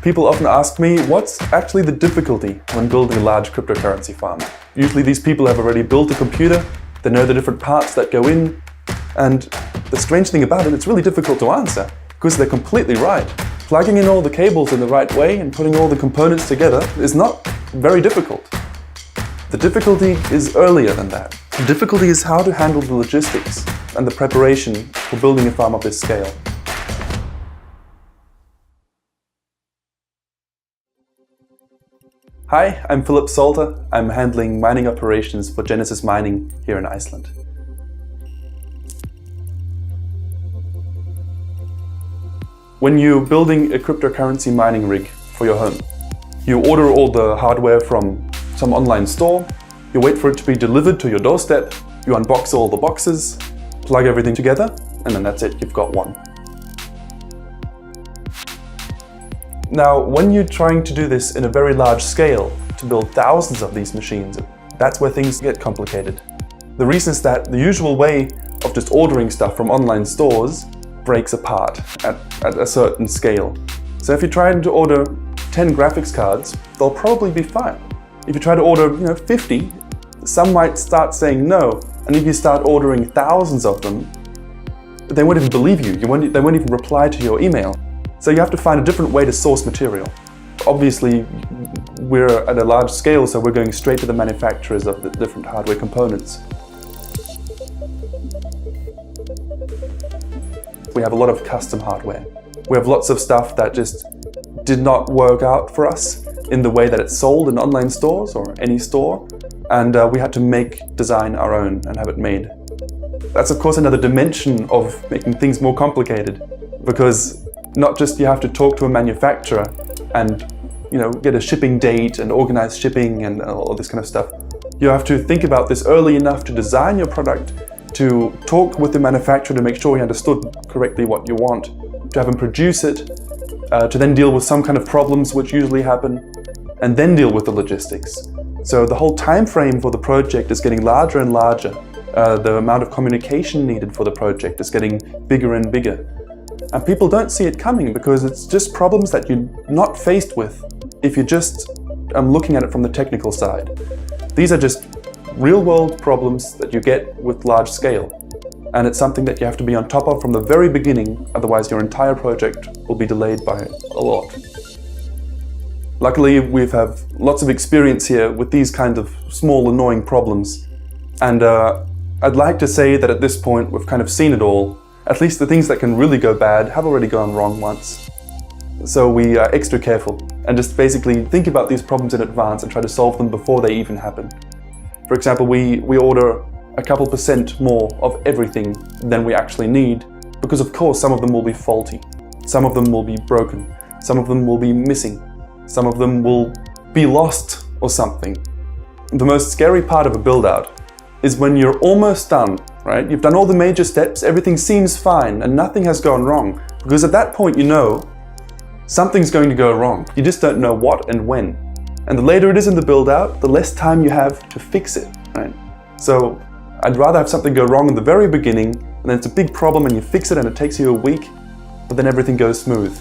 People often ask me, what's actually the difficulty when building a large cryptocurrency farm? Usually these people have already built a computer, they know the different parts that go in, and the strange thing about it, it's really difficult to answer, because they're completely right. Plugging in all the cables in the right way and putting all the components together is not very difficult. The difficulty is earlier than that. The difficulty is how to handle the logistics and the preparation for building a farm of this scale. Hi, I'm Philip Salter. I'm handling mining operations for Genesis Mining here in Iceland. When you're building a cryptocurrency mining rig for your home, you order all the hardware from some online store, you wait for it to be delivered to your doorstep, you unbox all the boxes, plug everything together, and then that's it, you've got one. Now, when you're trying to do this in a very large scale, to build thousands of these machines, that's where things get complicated. The reason is that the usual way of just ordering stuff from online stores breaks apart at a certain scale. So if you're trying to order 10 graphics cards, they'll probably be fine. If you try to order 50, some might start saying no, and if you start ordering thousands of them, they won't even believe you. They won't even reply to your email. So you have to find a different way to source material. Obviously, we're at a large scale, so we're going straight to the manufacturers of the different hardware components. We have a lot of custom hardware. We have lots of stuff that just did not work out for us in the way that it's sold in online stores or any store, and we had to design our own and have it made. That's of course another dimension of making things more complicated, because not just you have to talk to a manufacturer and get a shipping date and organize shipping and all this kind of stuff. You have to think about this early enough to design your product, to talk with the manufacturer to make sure he understood correctly what you want, to have him produce it, to then deal with some kind of problems which usually happen, and then deal with the logistics. So the whole time frame for the project is getting larger and larger. The amount of communication needed for the project is getting bigger and bigger. And people don't see it coming because it's just problems that you're not faced with if you're just looking at it from the technical side. These are just real-world problems that you get with large scale. And it's something that you have to be on top of from the very beginning, otherwise your entire project will be delayed by a lot. Luckily, we have lots of experience here with these kind of small, annoying problems. And I'd like to say that at this point we've kind of seen it all. At least the things that can really go bad have already gone wrong once. So we are extra careful and just basically think about these problems in advance and try to solve them before they even happen. For example, we order a couple % more of everything than we actually need, because of course some of them will be faulty, some of them will be broken, some of them will be missing, some of them will be lost or something. The most scary part of a build-out is when you're almost done, right? You've done all the major steps, everything seems fine and nothing has gone wrong, because at that point you know something's going to go wrong. You just don't know what and when. And the later it is in the build-out, the less time you have to fix it, right? So I'd rather have something go wrong in the very beginning, and then it's a big problem and you fix it and it takes you a week, but then everything goes smooth.